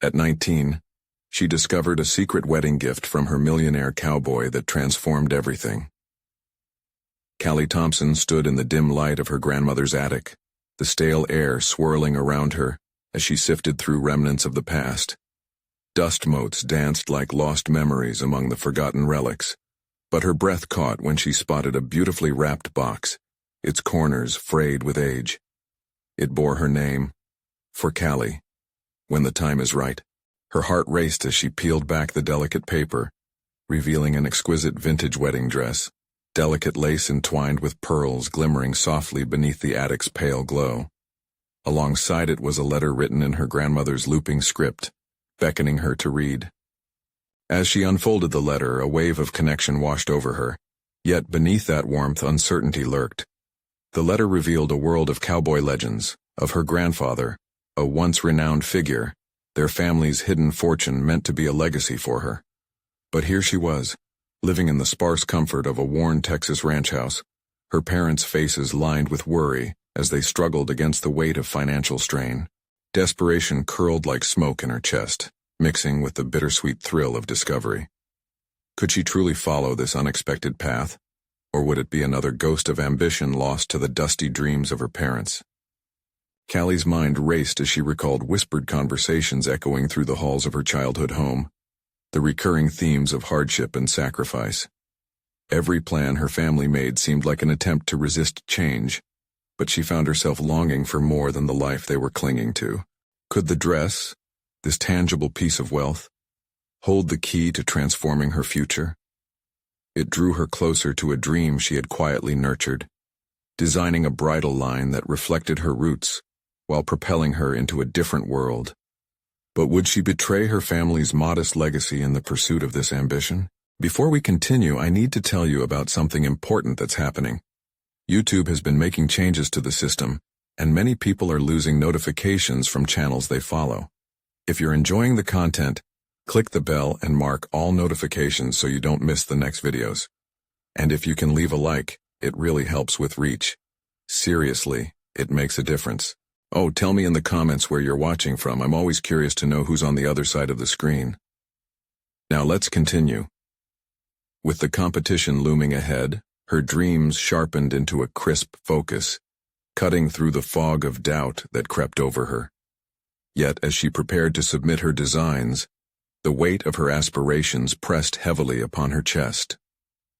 At 19, she discovered a secret wedding gift from her millionaire cowboy that transformed everything. Callie Thompson stood in the dim light of her grandmother's attic, the stale air swirling around her as she sifted through remnants of the past. Dust motes danced like lost memories among the forgotten relics, but her breath caught when she spotted a beautifully wrapped box, its corners frayed with age. It bore her name, "For Callie, when the time is right." Her heart raced as she peeled back the delicate paper, revealing an exquisite vintage wedding dress, delicate lace entwined with pearls glimmering softly beneath the attic's pale glow. Alongside it was a letter written in her grandmother's looping script, beckoning her to read. As she unfolded the letter, a wave of connection washed over her, yet beneath that warmth uncertainty lurked. The letter revealed a world of cowboy legends, of her grandfather, a once renowned figure, their family's hidden fortune meant to be a legacy for her. But here she was, living in the sparse comfort of a worn Texas ranch house, her parents' faces lined with worry as they struggled against the weight of financial strain. Desperation curled like smoke in her chest, mixing with the bittersweet thrill of discovery. Could she truly follow this unexpected path, or would it be another ghost of ambition lost to the dusty dreams of her parents? Callie's mind raced as she recalled whispered conversations echoing through the halls of her childhood home, the recurring themes of hardship and sacrifice. Every plan her family made seemed like an attempt to resist change, but she found herself longing for more than the life they were clinging to. Could the dress, this tangible piece of wealth, hold the key to transforming her future? It drew her closer to a dream she had quietly nurtured, designing a bridal line that reflected her roots while propelling her into a different world. But would she betray her family's modest legacy in the pursuit of this ambition? Before we continue, I need to tell you about something important that's happening. YouTube has been making changes to the system, and many people are losing notifications from channels they follow. If you're enjoying the content, click the bell and mark all notifications so you don't miss the next videos. And if you can leave a like, it really helps with reach. Seriously, it makes a difference. Oh, tell me in the comments where you're watching from. I'm always curious to know who's on the other side of the screen. Now let's continue. With the competition looming ahead, her dreams sharpened into a crisp focus, cutting through the fog of doubt that crept over her. Yet as she prepared to submit her designs, the weight of her aspirations pressed heavily upon her chest.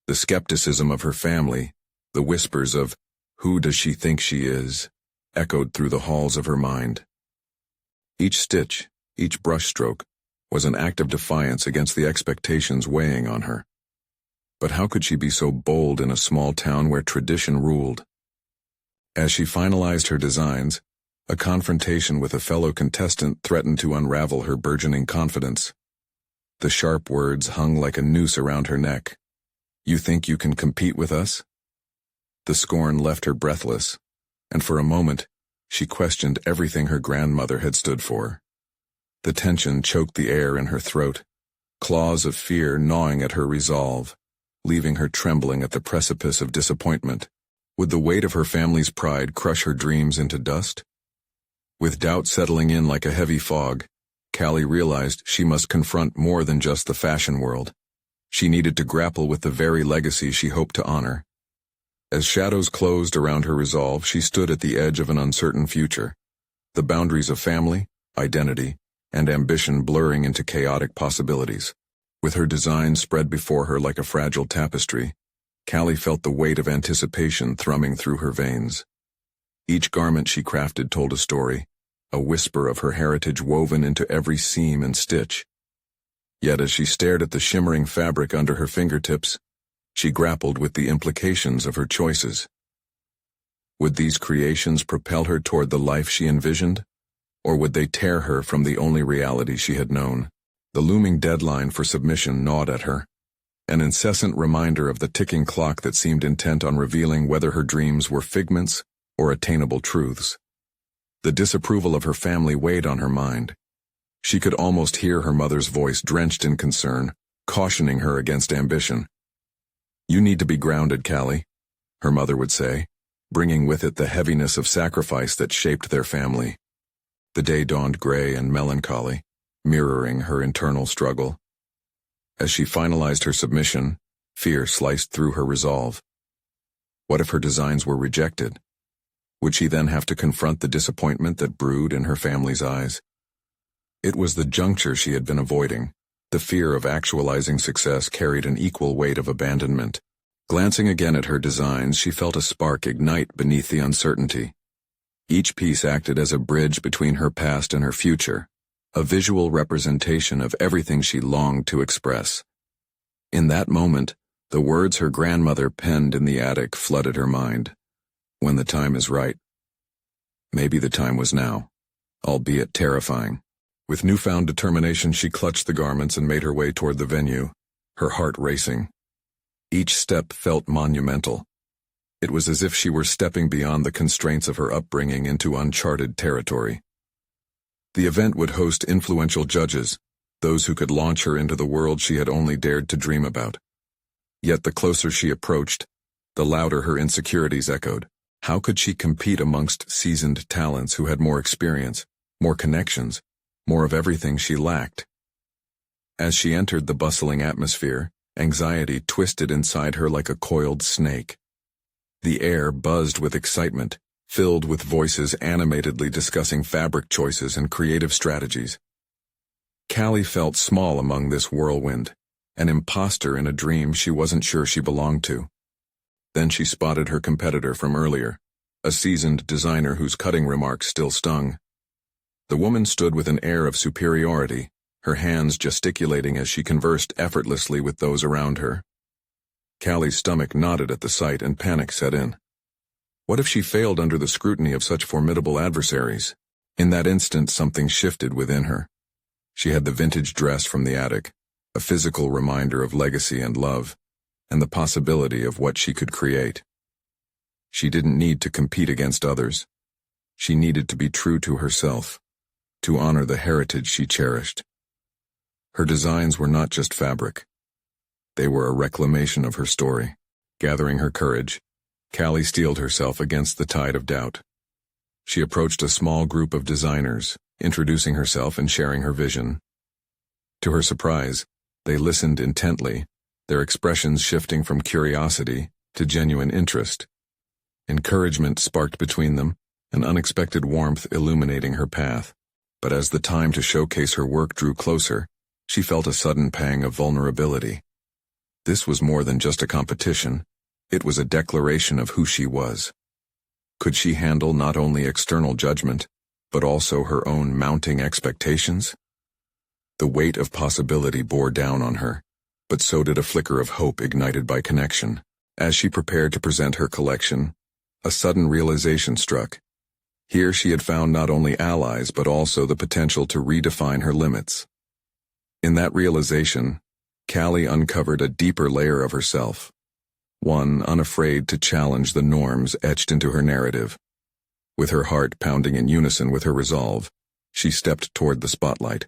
The skepticism of her family, the whispers of, "Who does she think she is?" echoed through the halls of her mind. Each stitch, each brushstroke, was an act of defiance against the expectations weighing on her. But how could she be so bold in a small town where tradition ruled? As she finalized her designs, a confrontation with a fellow contestant threatened to unravel her burgeoning confidence. The sharp words hung like a noose around her neck. "You think you can compete with us?" The scorn left her breathless, and for a moment, she questioned everything her grandmother had stood for. The tension choked the air in her throat, claws of fear gnawing at her resolve, leaving her trembling at the precipice of disappointment. Would the weight of her family's pride crush her dreams into dust? With doubt settling in like a heavy fog, Callie realized she must confront more than just the fashion world. She needed to grapple with the very legacy she hoped to honor. As shadows closed around her resolve, she stood at the edge of an uncertain future, the boundaries of family, identity, and ambition blurring into chaotic possibilities. With her design spread before her like a fragile tapestry, Callie felt the weight of anticipation thrumming through her veins. Each garment she crafted told a story, a whisper of her heritage woven into every seam and stitch. Yet as she stared at the shimmering fabric under her fingertips, she grappled with the implications of her choices. Would these creations propel her toward the life she envisioned, or would they tear her from the only reality she had known? The looming deadline for submission gnawed at her, an incessant reminder of the ticking clock that seemed intent on revealing whether her dreams were figments or attainable truths. The disapproval of her family weighed on her mind. She could almost hear her mother's voice drenched in concern, cautioning her against ambition. "You need to be grounded, Callie," her mother would say, bringing with it the heaviness of sacrifice that shaped their family. The day dawned gray and melancholy, mirroring her internal struggle. As she finalized her submission, fear sliced through her resolve. What if her designs were rejected? Would she then have to confront the disappointment that brewed in her family's eyes? It was the juncture she had been avoiding. The fear of actualizing success carried an equal weight of abandonment. Glancing again at her designs, she felt a spark ignite beneath the uncertainty. Each piece acted as a bridge between her past and her future, a visual representation of everything she longed to express. In that moment, the words her grandmother penned in the attic flooded her mind. When the time is right. Maybe the time was now, albeit terrifying. With newfound determination, she clutched the garments and made her way toward the venue, her heart racing. Each step felt monumental. It was as if she were stepping beyond the constraints of her upbringing into uncharted territory. The event would host influential judges, those who could launch her into the world she had only dared to dream about. Yet the closer she approached, the louder her insecurities echoed. How could she compete amongst seasoned talents who had more experience, more connections, more of everything she lacked? As she entered the bustling atmosphere, anxiety twisted inside her like a coiled snake. The air buzzed with excitement, filled with voices animatedly discussing fabric choices and creative strategies. Callie felt small among this whirlwind, an imposter in a dream she wasn't sure she belonged to. Then she spotted her competitor from earlier, a seasoned designer whose cutting remarks still stung. The woman stood with an air of superiority, her hands gesticulating as she conversed effortlessly with those around her. Callie's stomach knotted at the sight and panic set in. What if she failed under the scrutiny of such formidable adversaries? In that instant, something shifted within her. She had the vintage dress from the attic, a physical reminder of legacy and love, and the possibility of what she could create. She didn't need to compete against others. She needed to be true to herself, to honor the heritage she cherished. Her designs were not just fabric. They were a reclamation of her story. Gathering her courage, Callie steeled herself against the tide of doubt. She approached a small group of designers, introducing herself and sharing her vision. To her surprise, they listened intently, their expressions shifting from curiosity to genuine interest. Encouragement sparked between them, an unexpected warmth illuminating her path. But as the time to showcase her work drew closer, she felt a sudden pang of vulnerability. This was more than just a competition. It was a declaration of who she was. Could she handle not only external judgment, but also her own mounting expectations? The weight of possibility bore down on her, but so did a flicker of hope ignited by connection. As she prepared to present her collection, a sudden realization struck. Here she had found not only allies but also the potential to redefine her limits. In that realization, Callie uncovered a deeper layer of herself, one unafraid to challenge the norms etched into her narrative. With her heart pounding in unison with her resolve, she stepped toward the spotlight.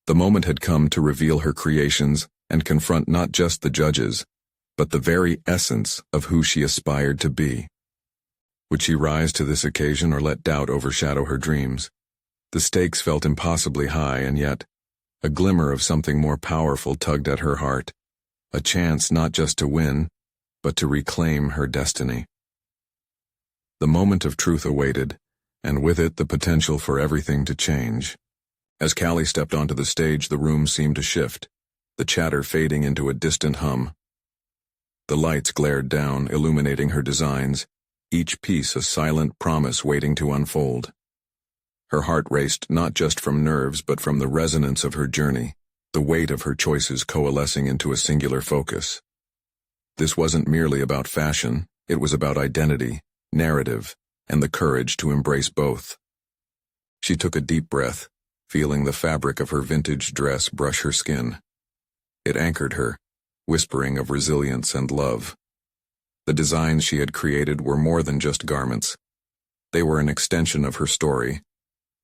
The moment had come to reveal her creations and confront not just the judges, but the very essence of who she aspired to be. Would she rise to this occasion or let doubt overshadow her dreams? The stakes felt impossibly high, and yet a glimmer of something more powerful tugged at her heart, a chance not just to win, but to reclaim her destiny. The moment of truth awaited, and with it the potential for everything to change. As Callie stepped onto the stage, the room seemed to shift, the chatter fading into a distant hum. The lights glared down, illuminating her designs, each piece a silent promise waiting to unfold. Her heart raced not just from nerves but from the resonance of her journey, the weight of her choices coalescing into a singular focus. This wasn't merely about fashion, it was about identity, narrative, and the courage to embrace both. She took a deep breath, feeling the fabric of her vintage dress brush her skin. It anchored her, whispering of resilience and love. The designs she had created were more than just garments. They were an extension of her story,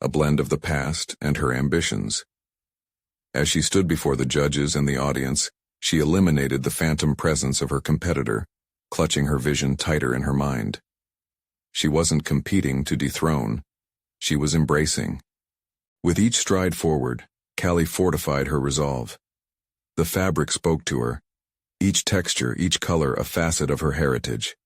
a blend of the past and her ambitions. As she stood before the judges and the audience, she eliminated the phantom presence of her competitor, clutching her vision tighter in her mind. She wasn't competing to dethrone. She was embracing. With each stride forward, Callie fortified her resolve. The fabric spoke to her, each texture, each color a facet of her heritage.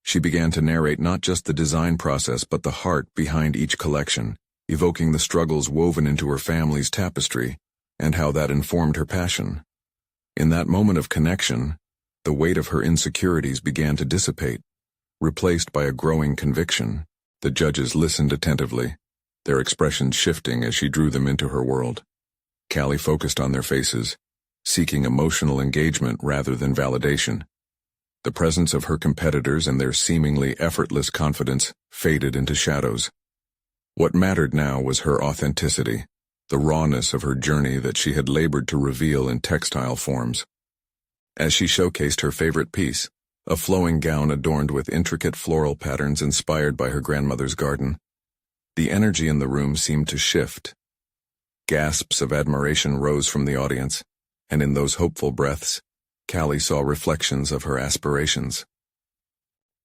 She began to narrate not just the design process but the heart behind each collection, evoking the struggles woven into her family's tapestry, and how that informed her passion. In that moment of connection, the weight of her insecurities began to dissipate, replaced by a growing conviction. The judges listened attentively, their expressions shifting as she drew them into her world. Callie focused on their faces, seeking emotional engagement rather than validation. The presence of her competitors and their seemingly effortless confidence faded into shadows. What mattered now was her authenticity, the rawness of her journey that she had labored to reveal in textile forms. As she showcased her favorite piece, a flowing gown adorned with intricate floral patterns inspired by her grandmother's garden, the energy in the room seemed to shift. Gasps of admiration rose from the audience, and in those hopeful breaths, Callie saw reflections of her aspirations.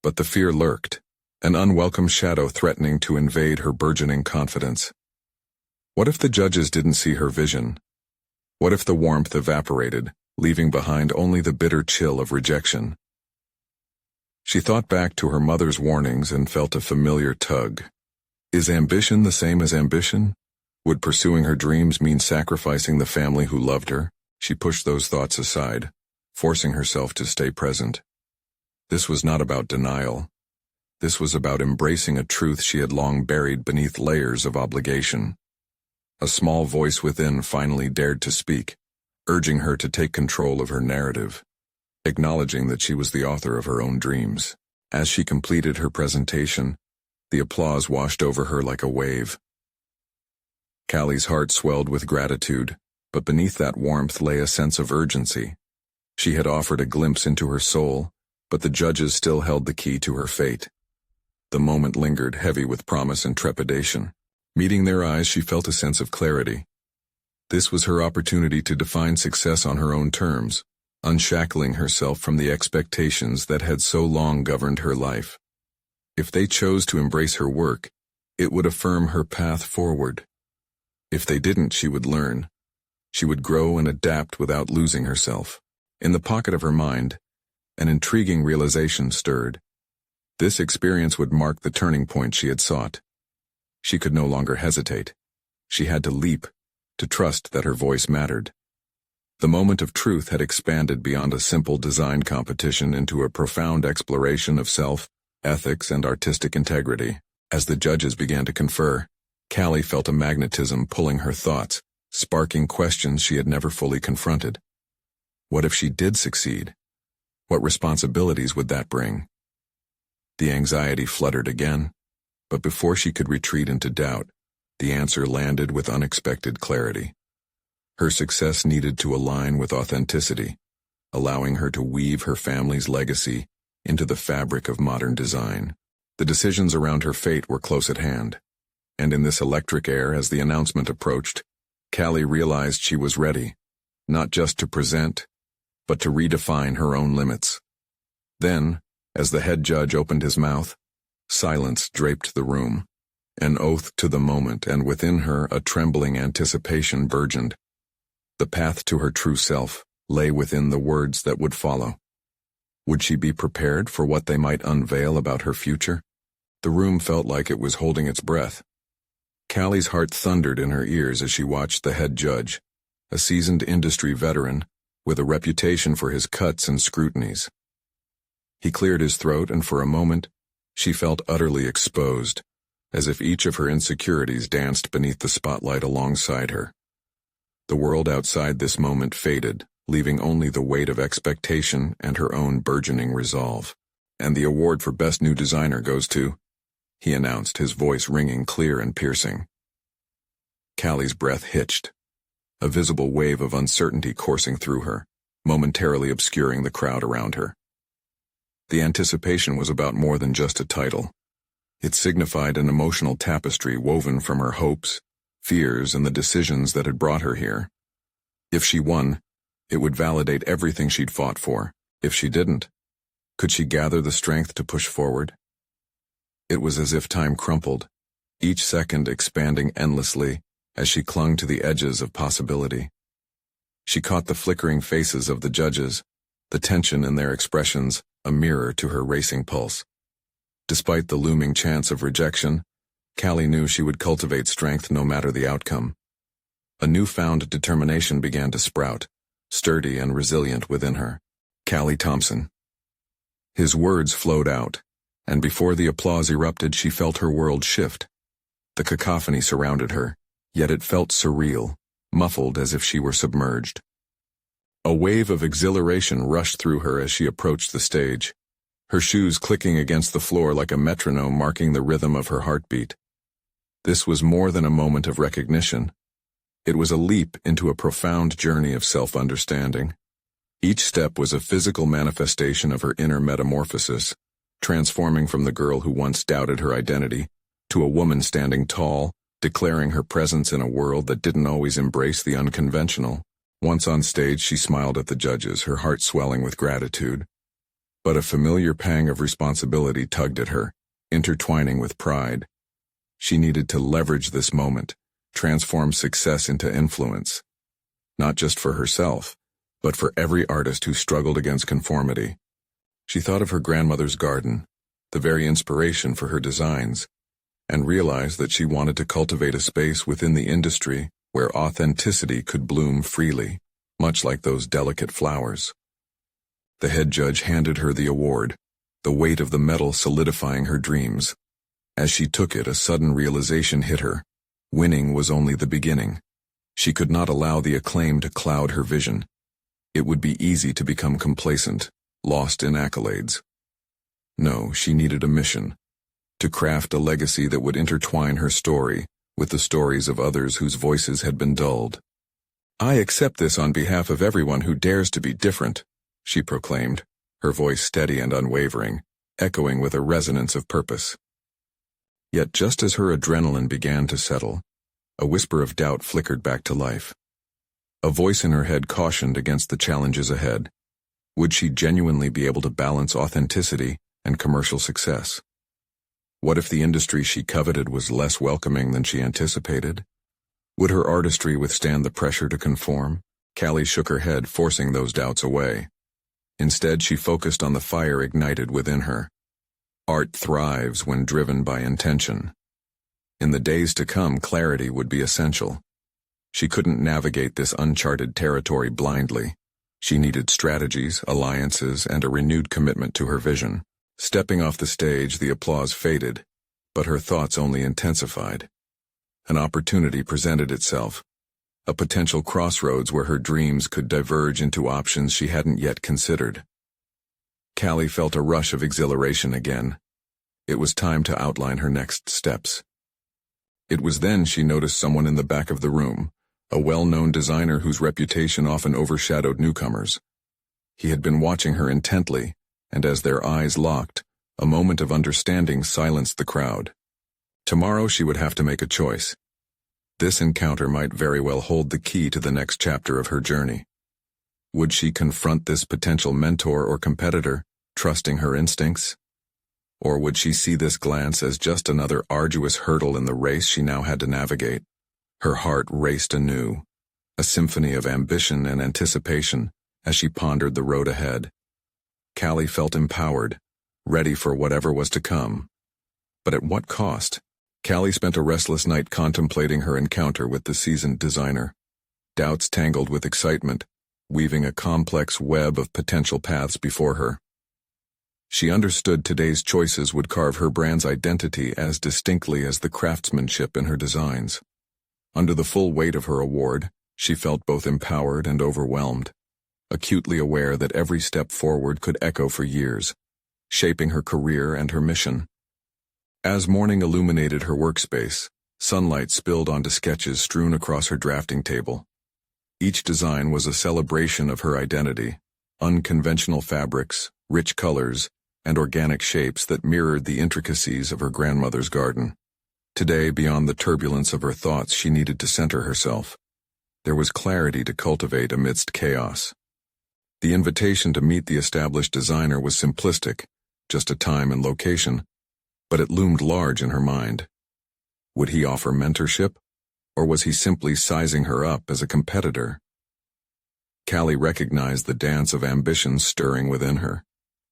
But the fear lurked, an unwelcome shadow threatening to invade her burgeoning confidence. What if the judges didn't see her vision? What if the warmth evaporated, leaving behind only the bitter chill of rejection? She thought back to her mother's warnings and felt a familiar tug. Is ambition the same as ambition? Would pursuing her dreams mean sacrificing the family who loved her? She pushed those thoughts aside, forcing herself to stay present. This was not about denial. This was about embracing a truth she had long buried beneath layers of obligation. A small voice within finally dared to speak, urging her to take control of her narrative, acknowledging that she was the author of her own dreams. As she completed her presentation, the applause washed over her like a wave. Callie's heart swelled with gratitude, but beneath that warmth lay a sense of urgency. She had offered a glimpse into her soul, but the judges still held the key to her fate. The moment lingered, heavy with promise and trepidation. Meeting their eyes, she felt a sense of clarity. This was her opportunity to define success on her own terms, unshackling herself from the expectations that had so long governed her life. If they chose to embrace her work, it would affirm her path forward. If they didn't, she would learn. She would grow and adapt without losing herself. In the pocket of her mind, an intriguing realization stirred. This experience would mark the turning point she had sought. She could no longer hesitate. She had to leap, to trust that her voice mattered. The moment of truth had expanded beyond a simple design competition into a profound exploration of self, ethics, and artistic integrity. As the judges began to confer, Callie felt a magnetism pulling her thoughts, sparking questions she had never fully confronted. What if she did succeed? What responsibilities would that bring? The anxiety fluttered again, but before she could retreat into doubt, the answer landed with unexpected clarity. Her success needed to align with authenticity, allowing her to weave her family's legacy into the fabric of modern design. The decisions around her fate were close at hand, and in this electric air as the announcement approached, Callie realized she was ready, not just to present, but to redefine her own limits. Then, as the head judge opened his mouth, silence draped the room, an oath to the moment, and within her a trembling anticipation burgeoned. The path to her true self lay within the words that would follow. Would she be prepared for what they might unveil about her future? The room felt like it was holding its breath. Callie's heart thundered in her ears as she watched the head judge, a seasoned industry veteran with a reputation for his cuts and scrutinies. He cleared his throat, and for a moment, she felt utterly exposed, as if each of her insecurities danced beneath the spotlight alongside her. The world outside this moment faded, leaving only the weight of expectation and her own burgeoning resolve. And the award for Best New Designer goes to, he announced, his voice ringing clear and piercing. Callie's breath hitched, a visible wave of uncertainty coursing through her, momentarily obscuring the crowd around her. The anticipation was about more than just a title. It signified an emotional tapestry woven from her hopes, fears, and the decisions that had brought her here. If she won, it would validate everything she'd fought for. If she didn't, could she gather the strength to push forward? It was as if time crumpled, each second expanding endlessly, as she clung to the edges of possibility. She caught the flickering faces of the judges, the tension in their expressions, a mirror to her racing pulse. Despite the looming chance of rejection, Callie knew she would cultivate strength no matter the outcome. A newfound determination began to sprout, sturdy and resilient within her. Callie Thompson. His words flowed out, and before the applause erupted, she felt her world shift. The cacophony surrounded her, yet it felt surreal, muffled as if she were submerged. A wave of exhilaration rushed through her as she approached the stage, her shoes clicking against the floor like a metronome marking the rhythm of her heartbeat. This was more than a moment of recognition. It was a leap into a profound journey of self-understanding. Each step was a physical manifestation of her inner metamorphosis, transforming from the girl who once doubted her identity to a woman standing tall, declaring her presence in a world that didn't always embrace the unconventional. Once on stage, she smiled at the judges, her heart swelling with gratitude. But a familiar pang of responsibility tugged at her, intertwining with pride. She needed to leverage this moment, transform success into influence, not just for herself, but for every artist who struggled against conformity. She thought of her grandmother's garden, the very inspiration for her designs, and realized that she wanted to cultivate a space within the industry where authenticity could bloom freely, much like those delicate flowers. The head judge handed her the award, the weight of the medal solidifying her dreams. As she took it, a sudden realization hit her. Winning was only the beginning. She could not allow the acclaim to cloud her vision. It would be easy to become complacent, lost in accolades. No, she needed a mission, to craft a legacy that would intertwine her story with the stories of others whose voices had been dulled. "I accept this on behalf of everyone who dares to be different," she proclaimed, her voice steady and unwavering, echoing with a resonance of purpose. Yet just as her adrenaline began to settle, a whisper of doubt flickered back to life. A voice in her head cautioned against the challenges ahead. Would she genuinely be able to balance authenticity and commercial success? What if the industry she coveted was less welcoming than she anticipated? Would her artistry withstand the pressure to conform? Callie shook her head, forcing those doubts away. Instead, she focused on the fire ignited within her. Art thrives when driven by intention. In the days to come, clarity would be essential. She couldn't navigate this uncharted territory blindly. She needed strategies, alliances, and a renewed commitment to her vision. Stepping off the stage, the applause faded, but her thoughts only intensified. An opportunity presented itself, a potential crossroads where her dreams could diverge into options she hadn't yet considered. Callie felt a rush of exhilaration again. It was time to outline her next steps. It was then she noticed someone in the back of the room, a well-known designer whose reputation often overshadowed newcomers. He had been watching her intently, and as their eyes locked, a moment of understanding silenced the crowd. Tomorrow she would have to make a choice. This encounter might very well hold the key to the next chapter of her journey. Would she confront this potential mentor or competitor, trusting her instincts? Or would she see this glance as just another arduous hurdle in the race she now had to navigate? Her heart raced anew, a symphony of ambition and anticipation, as she pondered the road ahead. Callie felt empowered, ready for whatever was to come. But at what cost? Callie spent a restless night contemplating her encounter with the seasoned designer. Doubts tangled with excitement, weaving a complex web of potential paths before her. She understood today's choices would carve her brand's identity as distinctly as the craftsmanship in her designs. Under the full weight of her award, she felt both empowered and overwhelmed, acutely aware that every step forward could echo for years, shaping her career and her mission. As morning illuminated her workspace, sunlight spilled onto sketches strewn across her drafting table. Each design was a celebration of her identity, unconventional fabrics, rich colors, and organic shapes that mirrored the intricacies of her grandmother's garden. Today, beyond the turbulence of her thoughts, she needed to center herself. There was clarity to cultivate amidst chaos. The invitation to meet the established designer was simplistic, just a time and location, but it loomed large in her mind. Would he offer mentorship? Or was he simply sizing her up as a competitor? Callie recognized the dance of ambition stirring within her,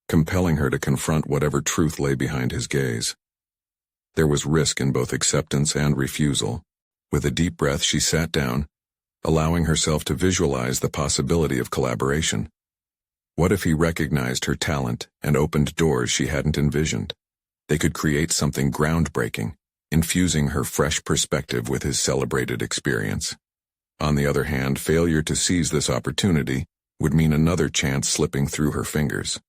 compelling her to confront whatever truth lay behind his gaze. There was risk in both acceptance and refusal. With a deep breath, she sat down, allowing herself to visualize the possibility of collaboration. What if he recognized her talent and opened doors she hadn't envisioned? They could create something groundbreaking, infusing her fresh perspective with his celebrated experience. On the other hand, failure to seize this opportunity would mean another chance slipping through her fingers.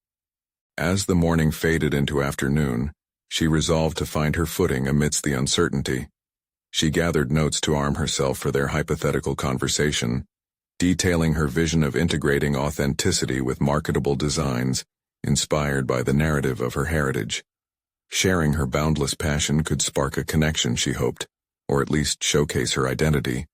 As the morning faded into afternoon, she resolved to find her footing amidst the uncertainty. She gathered notes to arm herself for their hypothetical conversation, detailing her vision of integrating authenticity with marketable designs inspired by the narrative of her heritage. Sharing her boundless passion could spark a connection, she hoped, or at least showcase her identity,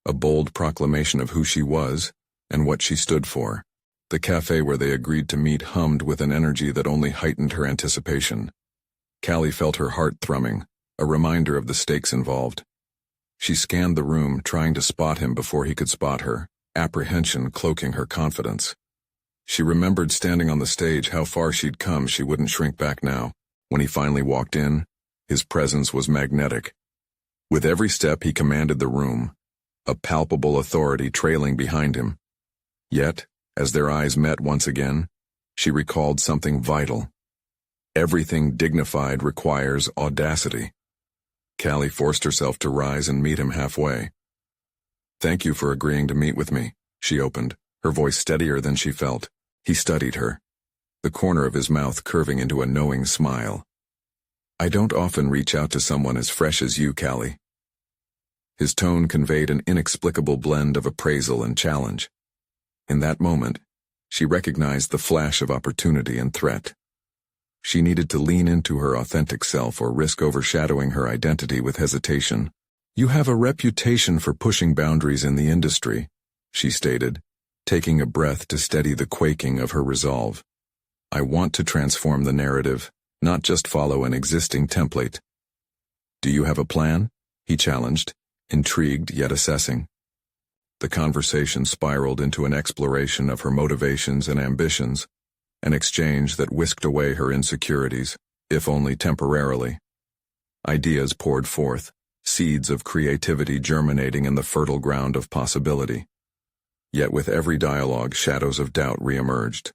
a bold proclamation of who she was and what she stood for. The cafe where they agreed to meet hummed with an energy that only heightened her anticipation. Callie felt her heart thrumming, a reminder of the stakes involved. She scanned the room, trying to spot him before he could spot her, apprehension cloaking her confidence. She remembered standing on the stage how far she'd come. She wouldn't shrink back now. When he finally walked in, his presence was magnetic. With every step he commanded the room, a palpable authority trailing behind him. Yet, as their eyes met once again, she recalled something vital. Everything dignified requires audacity. Callie forced herself to rise and meet him halfway. "Thank you for agreeing to meet with me," she opened, her voice steadier than she felt. He studied her, the corner of his mouth curving into a knowing smile. "I don't often reach out to someone as fresh as you, Callie." His tone conveyed an inexplicable blend of appraisal and challenge. In that moment, she recognized the flash of opportunity and threat. She needed to lean into her authentic self or risk overshadowing her identity with hesitation. "You have a reputation for pushing boundaries in the industry," she stated, taking a breath to steady the quaking of her resolve. "I want to transform the narrative, not just follow an existing template." "Do you have a plan?" he challenged, intrigued yet assessing. The conversation spiraled into an exploration of her motivations and ambitions, an exchange that whisked away her insecurities, if only temporarily. Ideas poured forth, seeds of creativity germinating in the fertile ground of possibility. Yet with every dialogue, shadows of doubt reemerged.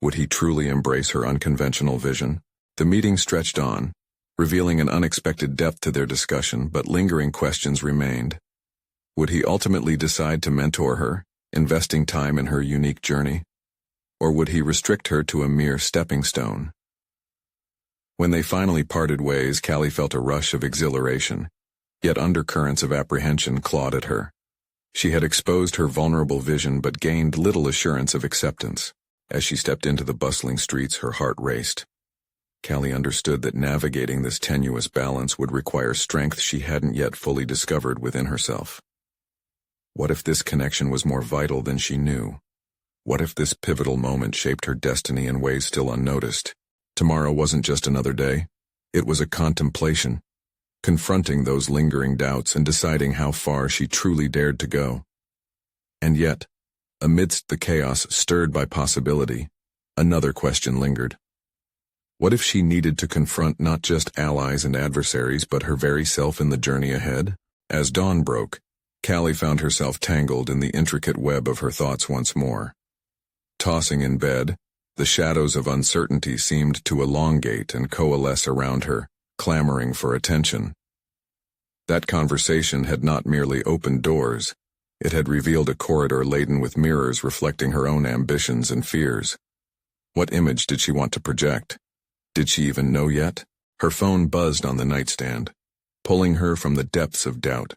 Would he truly embrace her unconventional vision? The meeting stretched on, revealing an unexpected depth to their discussion, but lingering questions remained. Would he ultimately decide to mentor her, investing time in her unique journey? Or would he restrict her to a mere stepping stone? When they finally parted ways, Callie felt a rush of exhilaration, yet undercurrents of apprehension clawed at her. She had exposed her vulnerable vision but gained little assurance of acceptance. As she stepped into the bustling streets, her heart raced. Callie understood that navigating this tenuous balance would require strength she hadn't yet fully discovered within herself. What if this connection was more vital than she knew? What if this pivotal moment shaped her destiny in ways still unnoticed? Tomorrow wasn't just another day. It was a contemplation, confronting those lingering doubts and deciding how far she truly dared to go. And yet, amidst the chaos stirred by possibility, another question lingered. What if she needed to confront not just allies and adversaries, but her very self in the journey ahead? As dawn broke, Callie found herself tangled in the intricate web of her thoughts once more. Tossing in bed, the shadows of uncertainty seemed to elongate and coalesce around her, clamoring for attention. That conversation had not merely opened doors, it had revealed a corridor laden with mirrors reflecting her own ambitions and fears. What image did she want to project? Did she even know yet? Her phone buzzed on the nightstand, pulling her from the depths of doubt.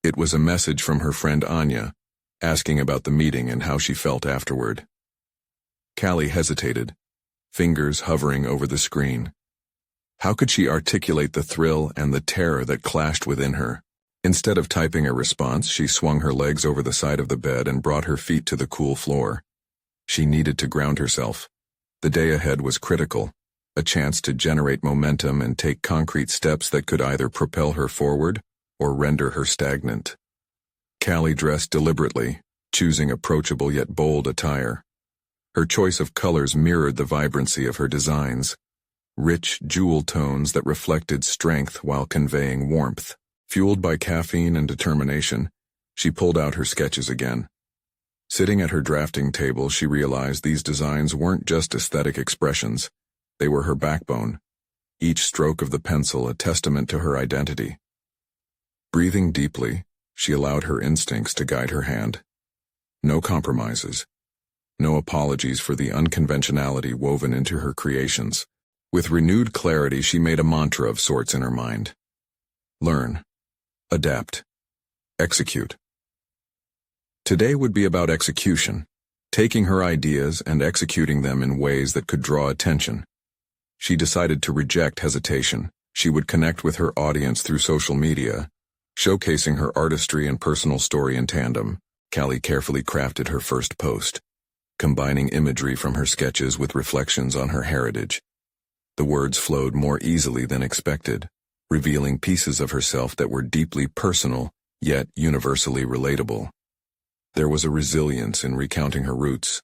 It was a message from her friend Anya, asking about the meeting and how she felt afterward. Callie hesitated, fingers hovering over the screen. How could she articulate the thrill and the terror that clashed within her? Instead of typing a response, she swung her legs over the side of the bed and brought her feet to the cool floor. She needed to ground herself. The day ahead was critical, a chance to generate momentum and take concrete steps that could either propel her forward or render her stagnant. Callie dressed deliberately, choosing approachable yet bold attire. Her choice of colors mirrored the vibrancy of her designs, rich jewel tones that reflected strength while conveying warmth. Fueled by caffeine and determination, she pulled out her sketches again. Sitting at her drafting table, she realized these designs weren't just aesthetic expressions, they were her backbone, each stroke of the pencil a testament to her identity. Breathing deeply, she allowed her instincts to guide her hand. No compromises. No apologies for the unconventionality woven into her creations. With renewed clarity, she made a mantra of sorts in her mind. Learn. Adapt. Execute. Today would be about execution, taking her ideas and executing them in ways that could draw attention. She decided to reject hesitation. She would connect with her audience through social media, showcasing her artistry and personal story in tandem. Callie carefully crafted her first post, combining imagery from her sketches with reflections on her heritage. The words flowed more easily than expected, revealing pieces of herself that were deeply personal, yet universally relatable. There was a resilience in recounting her roots,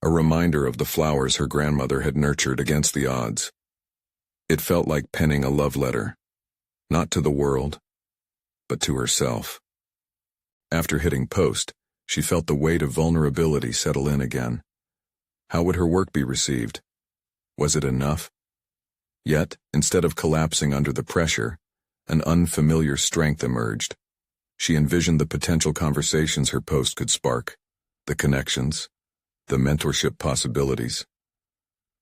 a reminder of the flowers her grandmother had nurtured against the odds. It felt like penning a love letter, not to the world, but to herself. After hitting post, she felt the weight of vulnerability settle in again. How would her work be received? Was it enough? Yet, instead of collapsing under the pressure, an unfamiliar strength emerged. She envisioned the potential conversations her post could spark, the connections, the mentorship possibilities.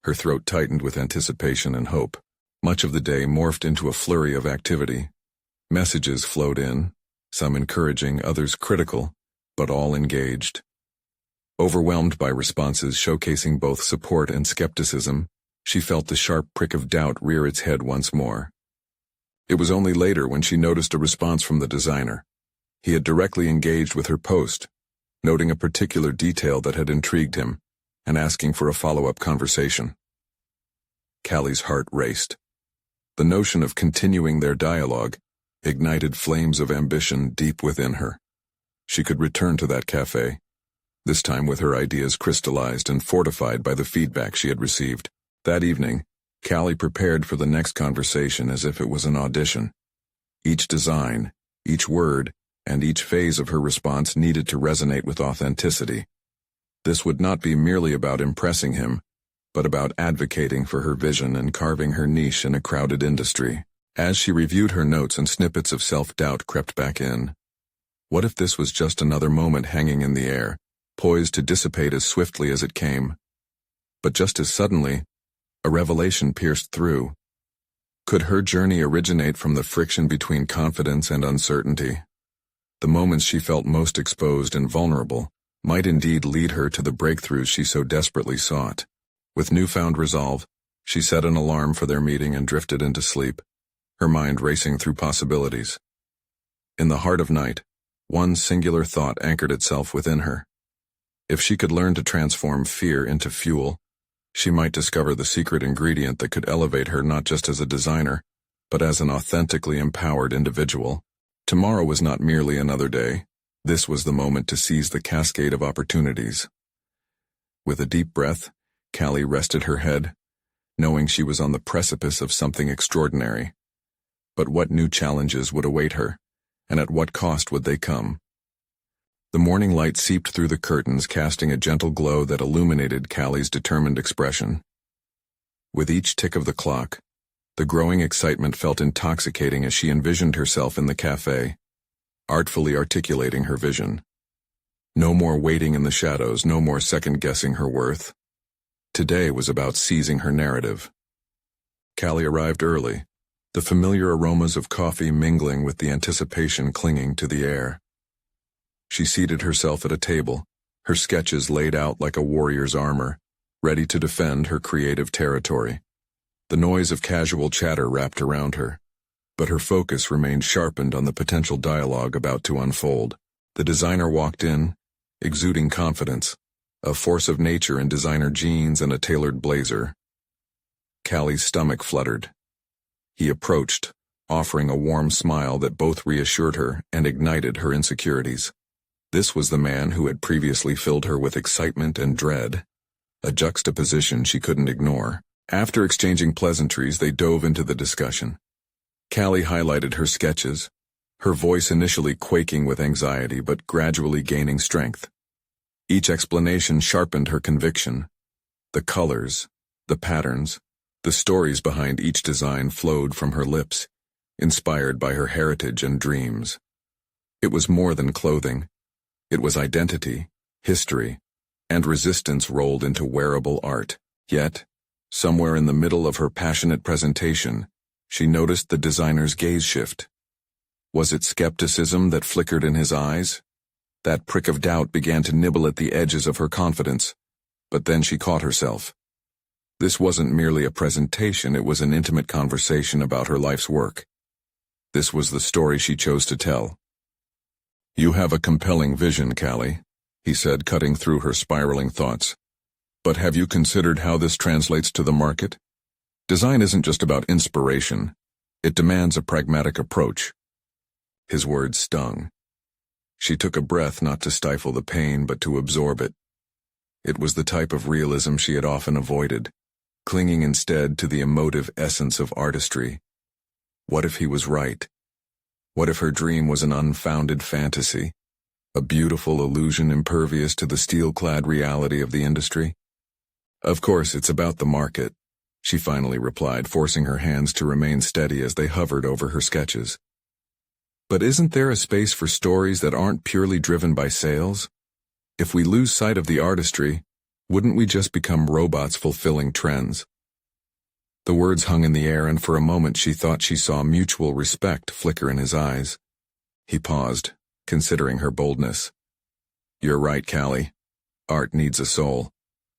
Her throat tightened with anticipation and hope. Much of the day morphed into a flurry of activity. Messages flowed in, some encouraging, others critical, but all engaged. Overwhelmed by responses showcasing both support and skepticism, she felt the sharp prick of doubt rear its head once more. It was only later when she noticed a response from the designer. He had directly engaged with her post, noting a particular detail that had intrigued him, and asking for a follow-up conversation. Callie's heart raced. The notion of continuing their dialogue ignited flames of ambition deep within her. She could return to that cafe, this time with her ideas crystallized and fortified by the feedback she had received. That evening, Callie prepared for the next conversation as if it was an audition. Each design, each word, and each phase of her response needed to resonate with authenticity. This would not be merely about impressing him, but about advocating for her vision and carving her niche in a crowded industry. As she reviewed her notes and snippets of self-doubt crept back in. What if this was just another moment hanging in the air, poised to dissipate as swiftly as it came? But just as suddenly, a revelation pierced through. Could her journey originate from the friction between confidence and uncertainty? The moments she felt most exposed and vulnerable might indeed lead her to the breakthroughs she so desperately sought. With newfound resolve, she set an alarm for their meeting and drifted into sleep, her mind racing through possibilities. In the heart of night, one singular thought anchored itself within her. If she could learn to transform fear into fuel, she might discover the secret ingredient that could elevate her not just as a designer, but as an authentically empowered individual. Tomorrow was not merely another day. This was the moment to seize the cascade of opportunities. With a deep breath, Callie rested her head, knowing she was on the precipice of something extraordinary. But what new challenges would await her, and at what cost would they come? The morning light seeped through the curtains, casting a gentle glow that illuminated Callie's determined expression. With each tick of the clock, the growing excitement felt intoxicating as she envisioned herself in the cafe, artfully articulating her vision. No more waiting in the shadows, no more second-guessing her worth. Today was about seizing her narrative. Callie arrived early, the familiar aromas of coffee mingling with the anticipation clinging to the air. She seated herself at a table, her sketches laid out like a warrior's armor, ready to defend her creative territory. The noise of casual chatter wrapped around her, but her focus remained sharpened on the potential dialogue about to unfold. The designer walked in, exuding confidence, a force of nature in designer jeans and a tailored blazer. Callie's stomach fluttered. He approached, offering a warm smile that both reassured her and ignited her insecurities. This was the man who had previously filled her with excitement and dread, a juxtaposition she couldn't ignore. After exchanging pleasantries, they dove into the discussion. Callie highlighted her sketches, her voice initially quaking with anxiety but gradually gaining strength. Each explanation sharpened her conviction. The colors, the patterns, the stories behind each design flowed from her lips, inspired by her heritage and dreams. It was more than clothing. It was identity, history, and resistance rolled into wearable art. Yet, somewhere in the middle of her passionate presentation, she noticed the designer's gaze shift. Was it skepticism that flickered in his eyes? That prick of doubt began to nibble at the edges of her confidence, but then she caught herself. This wasn't merely a presentation, it was an intimate conversation about her life's work. This was the story she chose to tell. "You have a compelling vision, Callie," he said, cutting through her spiraling thoughts. "But have you considered how this translates to the market? Design isn't just about inspiration. It demands a pragmatic approach." His words stung. She took a breath, not to stifle the pain but to absorb it. It was the type of realism she had often avoided, clinging instead to the emotive essence of artistry. What if he was right? What if her dream was an unfounded fantasy, a beautiful illusion impervious to the steel-clad reality of the industry? "Of course, it's about the market," she finally replied, forcing her hands to remain steady as they hovered over her sketches. "But isn't there a space for stories that aren't purely driven by sales? If we lose sight of the artistry, wouldn't we just become robots fulfilling trends?" The words hung in the air, and for a moment she thought she saw mutual respect flicker in his eyes. He paused, considering her boldness. "You're right, Callie. Art needs a soul,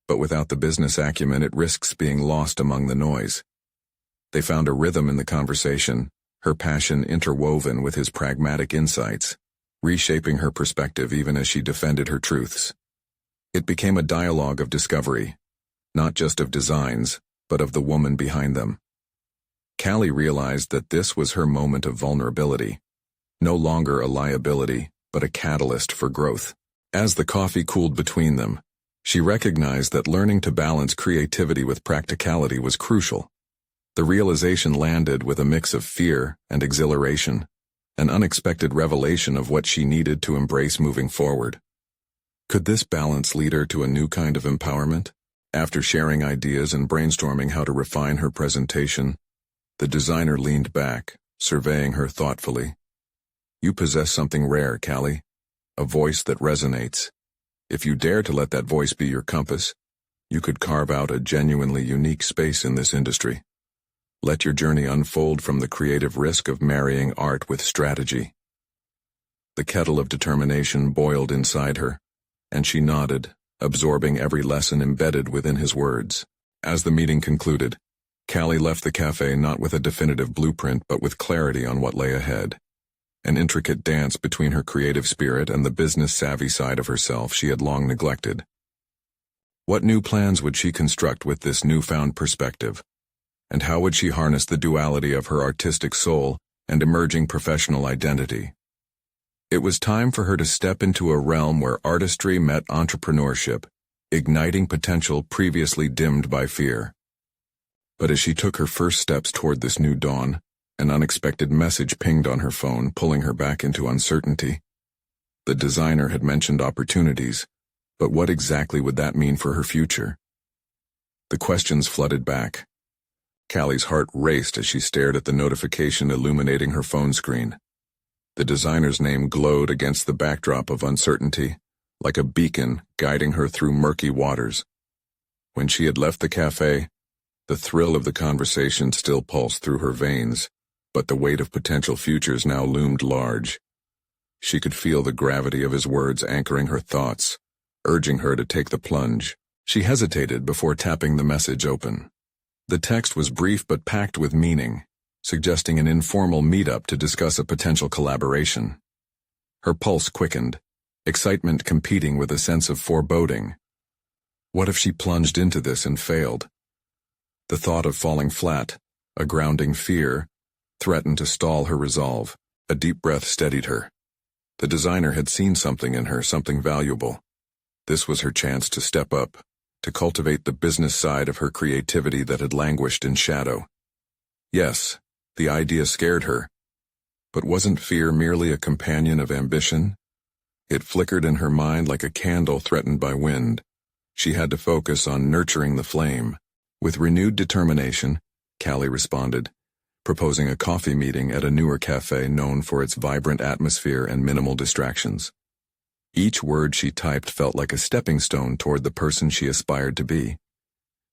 but without the business acumen it risks being lost among the noise." They found a rhythm in the conversation, her passion interwoven with his pragmatic insights, reshaping her perspective even as she defended her truths. It became a dialogue of discovery, not just of designs, but of the woman behind them. Callie realized that this was her moment of vulnerability, no longer a liability, but a catalyst for growth. As the coffee cooled between them, she recognized that learning to balance creativity with practicality was crucial. The realization landed with a mix of fear and exhilaration, an unexpected revelation of what she needed to embrace moving forward. Could this balance lead her to a new kind of empowerment? After sharing ideas and brainstorming how to refine her presentation, the designer leaned back, surveying her thoughtfully. "You possess something rare, Callie, a voice that resonates. If you dare to let that voice be your compass, you could carve out a genuinely unique space in this industry. Let your journey unfold from the creative risk of marrying art with strategy." The kettle of determination boiled inside her, and she nodded, absorbing every lesson embedded within his words. As the meeting concluded, Callie left the cafe not with a definitive blueprint but with clarity on what lay ahead. An intricate dance between her creative spirit and the business-savvy side of herself she had long neglected. What new plans would she construct with this newfound perspective? And how would she harness the duality of her artistic soul and emerging professional identity? It was time for her to step into a realm where artistry met entrepreneurship, igniting potential previously dimmed by fear. But as she took her first steps toward this new dawn, an unexpected message pinged on her phone, pulling her back into uncertainty. The designer had mentioned opportunities, but what exactly would that mean for her future? The questions flooded back. Callie's heart raced as she stared at the notification illuminating her phone screen. The designer's name glowed against the backdrop of uncertainty, like a beacon guiding her through murky waters. When she had left the cafe, the thrill of the conversation still pulsed through her veins, but the weight of potential futures now loomed large. She could feel the gravity of his words anchoring her thoughts, urging her to take the plunge. She hesitated before tapping the message open. The text was brief but packed with meaning, suggesting an informal meetup to discuss a potential collaboration. Her pulse quickened, excitement competing with a sense of foreboding. What if she plunged into this and failed? The thought of falling flat, a grounding fear, threatened to stall her resolve. A deep breath steadied her. The designer had seen something in her, something valuable. This was her chance to step up, to cultivate the business side of her creativity that had languished in shadow. Yes, the idea scared her. But wasn't fear merely a companion of ambition? It flickered in her mind like a candle threatened by wind. She had to focus on nurturing the flame. With renewed determination, Callie responded, proposing a coffee meeting at a newer cafe known for its vibrant atmosphere and minimal distractions. Each word she typed felt like a stepping stone toward the person she aspired to be.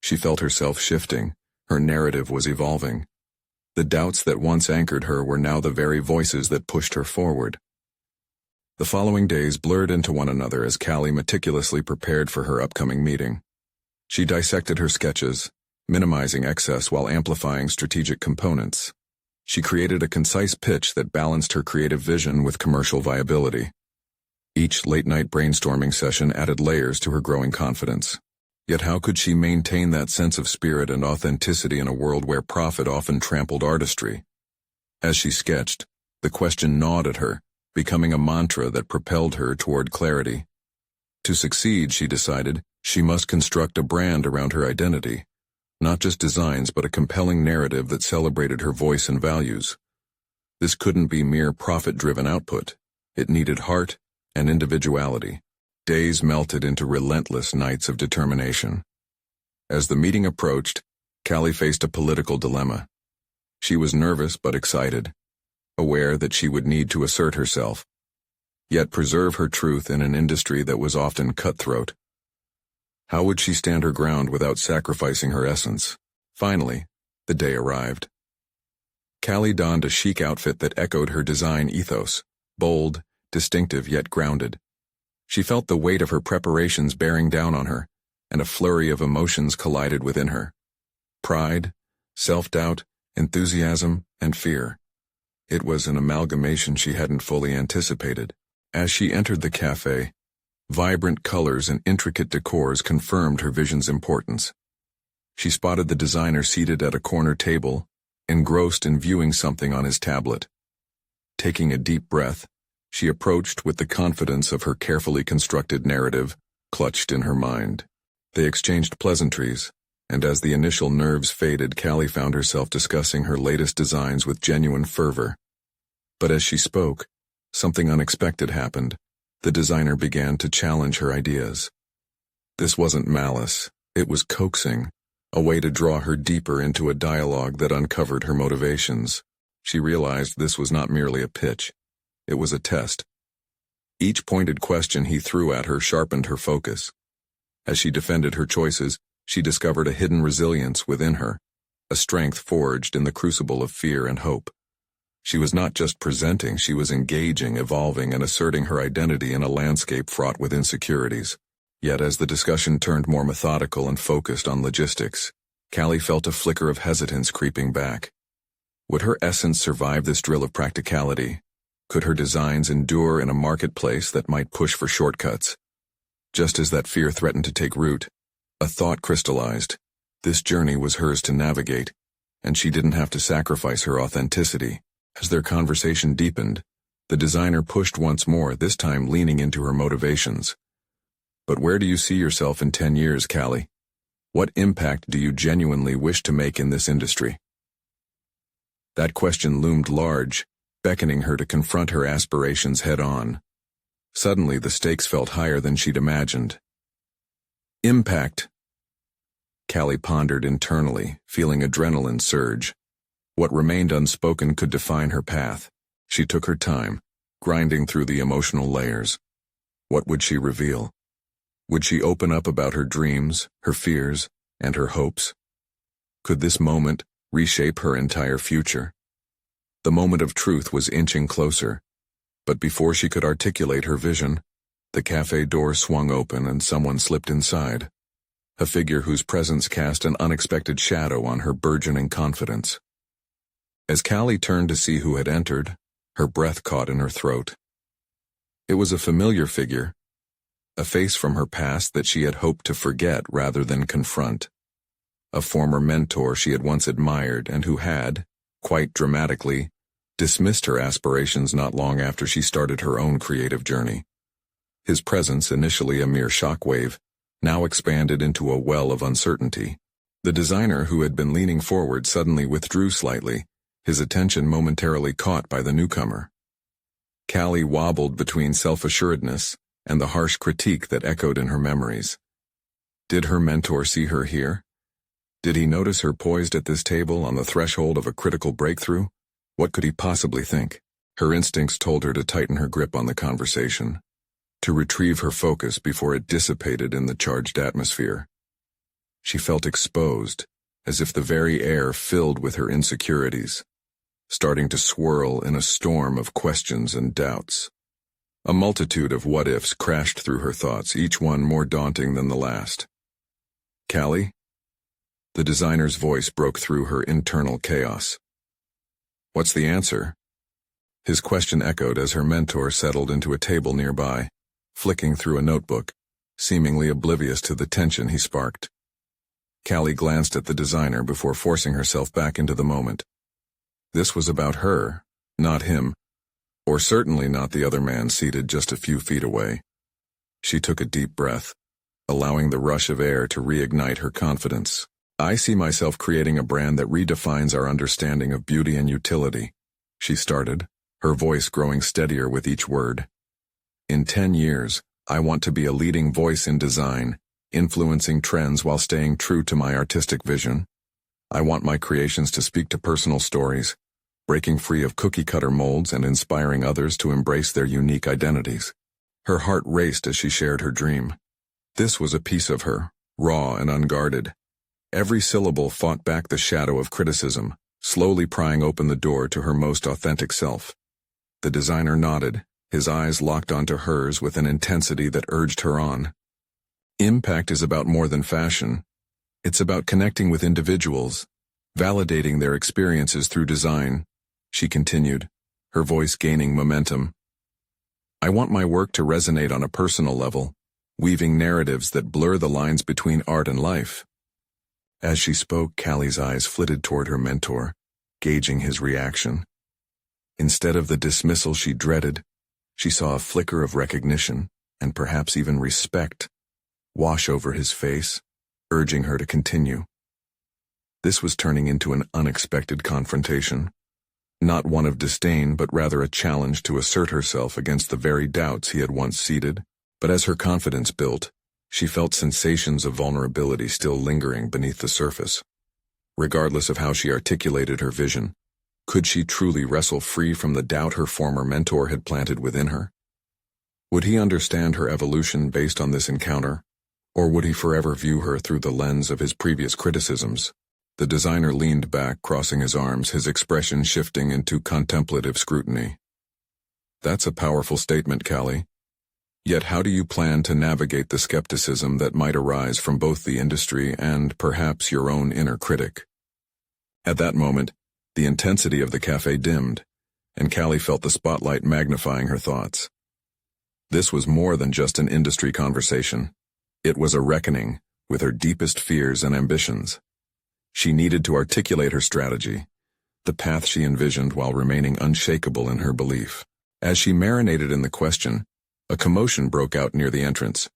She felt herself shifting. Her narrative was evolving. The doubts that once anchored her were now the very voices that pushed her forward. The following days blurred into one another as Callie meticulously prepared for her upcoming meeting. She dissected her sketches, minimizing excess while amplifying strategic components. She created a concise pitch that balanced her creative vision with commercial viability. Each late-night brainstorming session added layers to her growing confidence. Yet how could she maintain that sense of spirit and authenticity in a world where profit often trampled artistry? As she sketched, the question gnawed at her, becoming a mantra that propelled her toward clarity. To succeed, she decided, she must construct a brand around her identity. Not just designs, but a compelling narrative that celebrated her voice and values. This couldn't be mere profit-driven output. It needed heart and individuality. Days melted into relentless nights of determination. As the meeting approached, Callie faced a political dilemma. She was nervous but excited, aware that she would need to assert herself, yet preserve her truth in an industry that was often cutthroat. How would she stand her ground without sacrificing her essence? Finally, the day arrived. Callie donned a chic outfit that echoed her design ethos, bold, distinctive yet grounded. She felt the weight of her preparations bearing down on her, and a flurry of emotions collided within her. Pride, self-doubt, enthusiasm, and fear. It was an amalgamation she hadn't fully anticipated. As she entered the cafe, vibrant colors and intricate decors confirmed her vision's importance. She spotted the designer seated at a corner table, engrossed in viewing something on his tablet. Taking a deep breath, she approached with the confidence of her carefully constructed narrative clutched in her mind. They exchanged pleasantries, and as the initial nerves faded, Callie found herself discussing her latest designs with genuine fervor. But as she spoke, something unexpected happened. The designer began to challenge her ideas. This wasn't malice, it was coaxing, a way to draw her deeper into a dialogue that uncovered her motivations. She realized this was not merely a pitch. It was a test. Each pointed question he threw at her sharpened her focus. As she defended her choices, she discovered a hidden resilience within her, a strength forged in the crucible of fear and hope. She was not just presenting, she was engaging, evolving, and asserting her identity in a landscape fraught with insecurities. Yet as the discussion turned more methodical and focused on logistics, Callie felt a flicker of hesitance creeping back. Would her essence survive this drill of practicality? Could her designs endure in a marketplace that might push for shortcuts? Just as that fear threatened to take root, a thought crystallized. This journey was hers to navigate, and she didn't have to sacrifice her authenticity. As their conversation deepened, the designer pushed once more, this time leaning into her motivations. But where do you see yourself in 10 years, Callie? What impact do you genuinely wish to make in this industry? That question loomed large, beckoning her to confront her aspirations head-on. Suddenly, the stakes felt higher than she'd imagined. Impact. Callie pondered internally, feeling adrenaline surge. What remained unspoken could define her path. She took her time, grinding through the emotional layers. What would she reveal? Would she open up about her dreams, her fears, and her hopes? Could this moment reshape her entire future? The moment of truth was inching closer, but before she could articulate her vision, the cafe door swung open and someone slipped inside. A figure whose presence cast an unexpected shadow on her burgeoning confidence. As Callie turned to see who had entered, her breath caught in her throat. It was a familiar figure, a face from her past that she had hoped to forget rather than confront. A former mentor she had once admired and who had, quite dramatically, dismissed her aspirations not long after she started her own creative journey. His presence, initially a mere shockwave, now expanded into a well of uncertainty. The designer who had been leaning forward suddenly withdrew slightly, his attention momentarily caught by the newcomer. Callie wobbled between self-assuredness and the harsh critique that echoed in her memories. Did her mentor see her here? Did he notice her poised at this table on the threshold of a critical breakthrough? What could he possibly think? Her instincts told her to tighten her grip on the conversation, to retrieve her focus before it dissipated in the charged atmosphere. She felt exposed, as if the very air filled with her insecurities, starting to swirl in a storm of questions and doubts. A multitude of what-ifs crashed through her thoughts, each one more daunting than the last. Callie? The designer's voice broke through her internal chaos. What's the answer? His question echoed as her mentor settled into a table nearby, flicking through a notebook, seemingly oblivious to the tension he sparked. Callie glanced at the designer before forcing herself back into the moment. This was about her, not him, or certainly not the other man seated just a few feet away. She took a deep breath, allowing the rush of air to reignite her confidence. I see myself creating a brand that redefines our understanding of beauty and utility, she started, her voice growing steadier with each word. In 10 years, I want to be a leading voice in design, influencing trends while staying true to my artistic vision. I want my creations to speak to personal stories, breaking free of cookie-cutter molds and inspiring others to embrace their unique identities. Her heart raced as she shared her dream. This was a piece of her, raw and unguarded. Every syllable fought back the shadow of criticism, slowly prying open the door to her most authentic self. The designer nodded, his eyes locked onto hers with an intensity that urged her on. Impact is about more than fashion. It's about connecting with individuals, validating their experiences through design, she continued, her voice gaining momentum. I want my work to resonate on a personal level, weaving narratives that blur the lines between art and life. As she spoke, Callie's eyes flitted toward her mentor, gauging his reaction. Instead of the dismissal she dreaded, she saw a flicker of recognition, and perhaps even respect, wash over his face, urging her to continue. This was turning into an unexpected confrontation. Not one of disdain, but rather a challenge to assert herself against the very doubts he had once seeded. But as her confidence built, she felt sensations of vulnerability still lingering beneath the surface. Regardless of how she articulated her vision, could she truly wrestle free from the doubt her former mentor had planted within her? Would he understand her evolution based on this encounter, or would he forever view her through the lens of his previous criticisms? The designer leaned back, crossing his arms, his expression shifting into contemplative scrutiny. That's a powerful statement, Callie. Yet how do you plan to navigate the skepticism that might arise from both the industry and perhaps your own inner critic? At that moment, the intensity of the cafe dimmed, and Callie felt the spotlight magnifying her thoughts. This was more than just an industry conversation. It was a reckoning with her deepest fears and ambitions. She needed to articulate her strategy, the path she envisioned while remaining unshakable in her belief. As she marinated in the question, a commotion broke out near the entrance.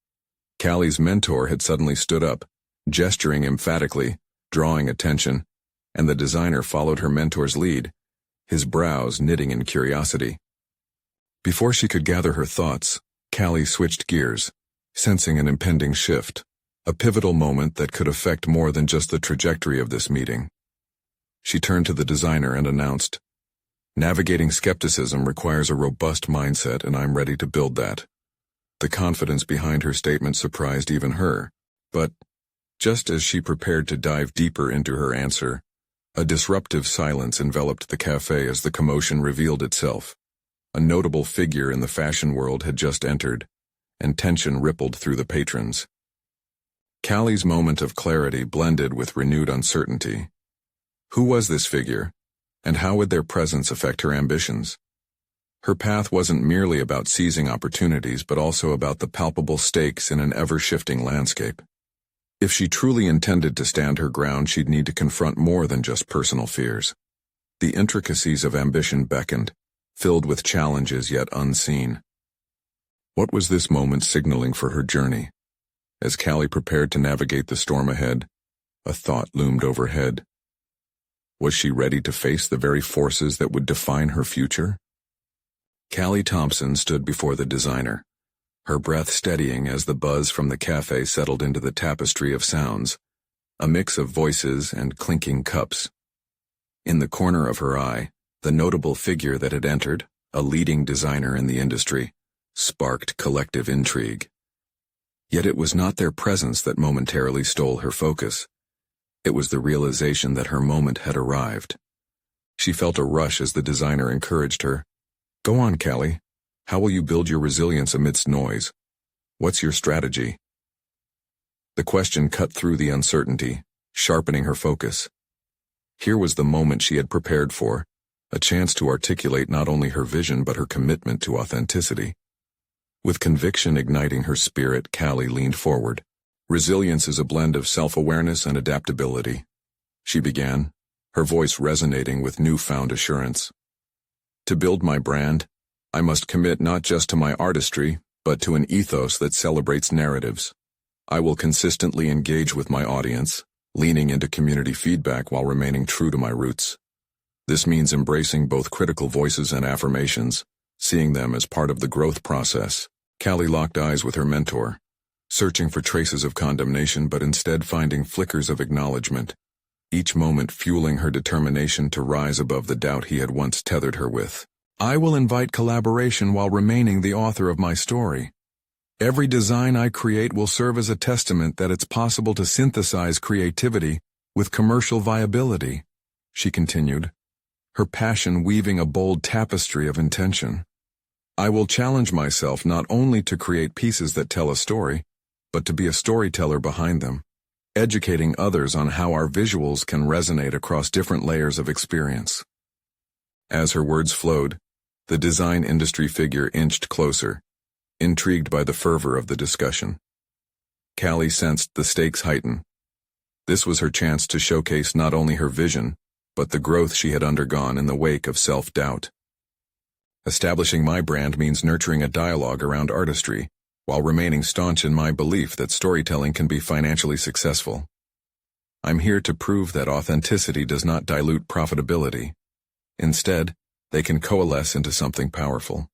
Callie's mentor had suddenly stood up, gesturing emphatically, drawing attention, and the designer followed her mentor's lead, his brows knitting in curiosity. Before she could gather her thoughts, Callie switched gears, sensing an impending shift, a pivotal moment that could affect more than just the trajectory of this meeting. She turned to the designer and announced, "Navigating skepticism requires a robust mindset, and I'm ready to build that." The confidence behind her statement surprised even her, but just as she prepared to dive deeper into her answer, a disruptive silence enveloped the cafe as the commotion revealed itself. A notable figure in the fashion world had just entered, and tension rippled through the patrons. Callie's moment of clarity blended with renewed uncertainty. Who was this figure, and how would their presence affect her ambitions? Her path wasn't merely about seizing opportunities, but also about the palpable stakes in an ever-shifting landscape. If she truly intended to stand her ground, she'd need to confront more than just personal fears. The intricacies of ambition beckoned, filled with challenges yet unseen. What was this moment signaling for her journey? As Callie prepared to navigate the storm ahead, a thought loomed overhead. Was she ready to face the very forces that would define her future? Callie Thompson stood before the designer, her breath steadying as the buzz from the cafe settled into the tapestry of sounds, a mix of voices and clinking cups. In the corner of her eye, the notable figure that had entered, a leading designer in the industry, sparked collective intrigue. Yet it was not their presence that momentarily stole her focus. It was the realization that her moment had arrived. She felt a rush as the designer encouraged her. "Go on, Callie. How will you build your resilience amidst noise? What's your strategy?" The question cut through the uncertainty, sharpening her focus. Here was the moment she had prepared for, a chance to articulate not only her vision but her commitment to authenticity. With conviction igniting her spirit, Callie leaned forward. "Resilience is a blend of self-awareness and adaptability," she began, her voice resonating with newfound assurance. "To build my brand, I must commit not just to my artistry, but to an ethos that celebrates narratives. I will consistently engage with my audience, leaning into community feedback while remaining true to my roots. This means embracing both critical voices and affirmations, seeing them as part of the growth process." Callie locked eyes with her mentor, searching for traces of condemnation but instead finding flickers of acknowledgement, each moment fueling her determination to rise above the doubt he had once tethered her with. "I will invite collaboration while remaining the author of my story. Every design I create will serve as a testament that it's possible to synthesize creativity with commercial viability," she continued, her passion weaving a bold tapestry of intention. "I will challenge myself not only to create pieces that tell a story, but to be a storyteller behind them, educating others on how our visuals can resonate across different layers of experience." As her words flowed, the design industry figure inched closer, intrigued by the fervor of the discussion. Callie sensed the stakes heighten. This was her chance to showcase not only her vision, but the growth she had undergone in the wake of self-doubt. "Establishing my brand means nurturing a dialogue around artistry, while remaining staunch in my belief that storytelling can be financially successful. I'm here to prove that authenticity does not dilute profitability. Instead, they can coalesce into something powerful."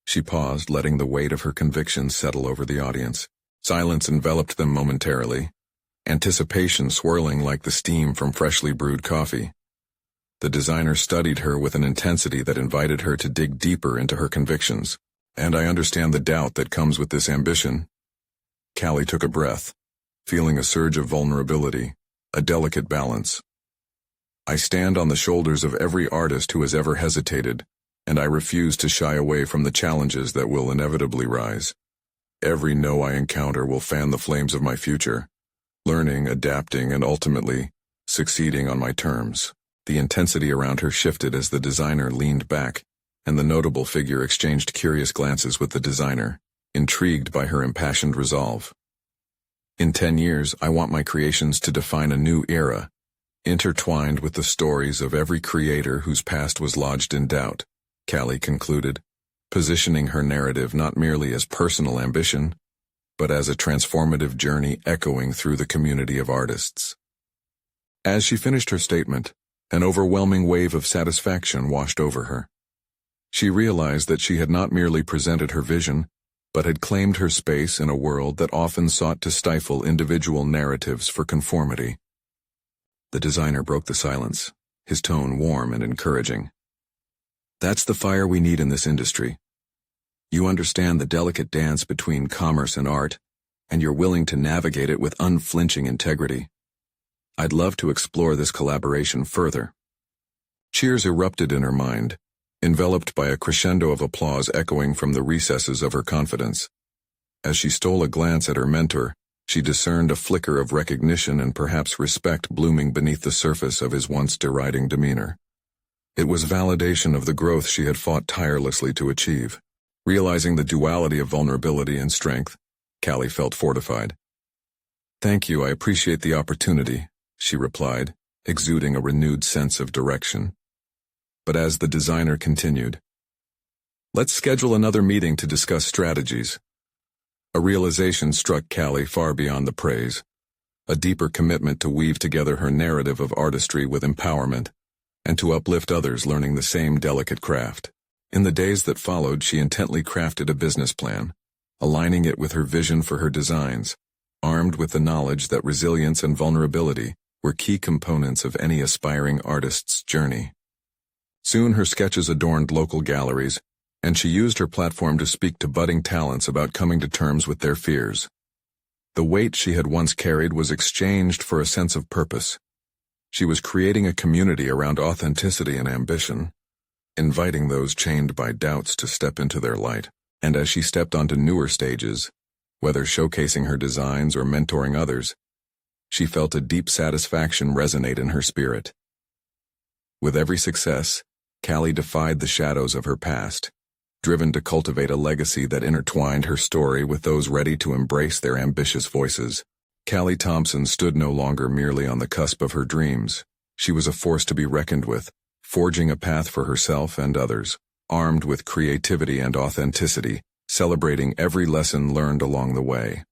She paused, letting the weight of her convictions settle over the audience. Silence enveloped them momentarily, anticipation swirling like the steam from freshly brewed coffee. The designer studied her with an intensity that invited her to dig deeper into her convictions. "And I understand the doubt that comes with this ambition." Callie took a breath, feeling a surge of vulnerability, a delicate balance. "I stand on the shoulders of every artist who has ever hesitated, and I refuse to shy away from the challenges that will inevitably rise. Every no I encounter will fan the flames of my future, learning, adapting, and ultimately, succeeding on my terms." The intensity around her shifted as the designer leaned back, and the notable figure exchanged curious glances with the designer, intrigued by her impassioned resolve. "In 10 years, I want my creations to define a new era, intertwined with the stories of every creator whose past was lodged in doubt," Callie concluded, positioning her narrative not merely as personal ambition, but as a transformative journey echoing through the community of artists. As she finished her statement, an overwhelming wave of satisfaction washed over her. She realized that she had not merely presented her vision, but had claimed her space in a world that often sought to stifle individual narratives for conformity. The designer broke the silence, his tone warm and encouraging. "That's the fire we need in this industry. You understand the delicate dance between commerce and art, and you're willing to navigate it with unflinching integrity. I'd love to explore this collaboration further." Cheers erupted in her mind, enveloped by a crescendo of applause echoing from the recesses of her confidence. As she stole a glance at her mentor, she discerned a flicker of recognition and perhaps respect blooming beneath the surface of his once deriding demeanor. It was validation of the growth she had fought tirelessly to achieve. Realizing the duality of vulnerability and strength, Callie felt fortified. "Thank you, I appreciate the opportunity," she replied, exuding a renewed sense of direction. But as the designer continued, "Let's schedule another meeting to discuss strategies," a realization struck Callie far beyond the praise, a deeper commitment to weave together her narrative of artistry with empowerment, and to uplift others learning the same delicate craft. In the days that followed, she intently crafted a business plan, aligning it with her vision for her designs, armed with the knowledge that resilience and vulnerability were key components of any aspiring artist's journey. Soon her sketches adorned local galleries, and she used her platform to speak to budding talents about coming to terms with their fears. The weight she had once carried was exchanged for a sense of purpose. She was creating a community around authenticity and ambition, inviting those chained by doubts to step into their light. And as she stepped onto newer stages, whether showcasing her designs or mentoring others, she felt a deep satisfaction resonate in her spirit. With every success, Callie defied the shadows of her past, driven to cultivate a legacy that intertwined her story with those ready to embrace their ambitious voices. Callie Thompson stood no longer merely on the cusp of her dreams. She was a force to be reckoned with, forging a path for herself and others, armed with creativity and authenticity, celebrating every lesson learned along the way.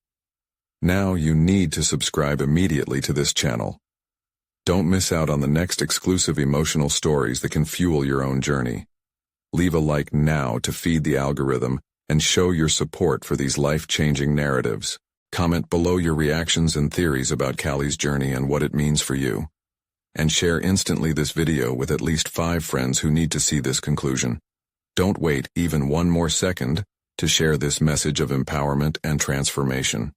Now you need to subscribe immediately to this channel. Don't miss out on the next exclusive emotional stories that can fuel your own journey. Leave a like now to feed the algorithm and show your support for these life-changing narratives. Comment below your reactions and theories about Callie's journey and what it means for you. And share instantly this video with at least 5 friends who need to see this conclusion. Don't wait even one more second to share this message of empowerment and transformation.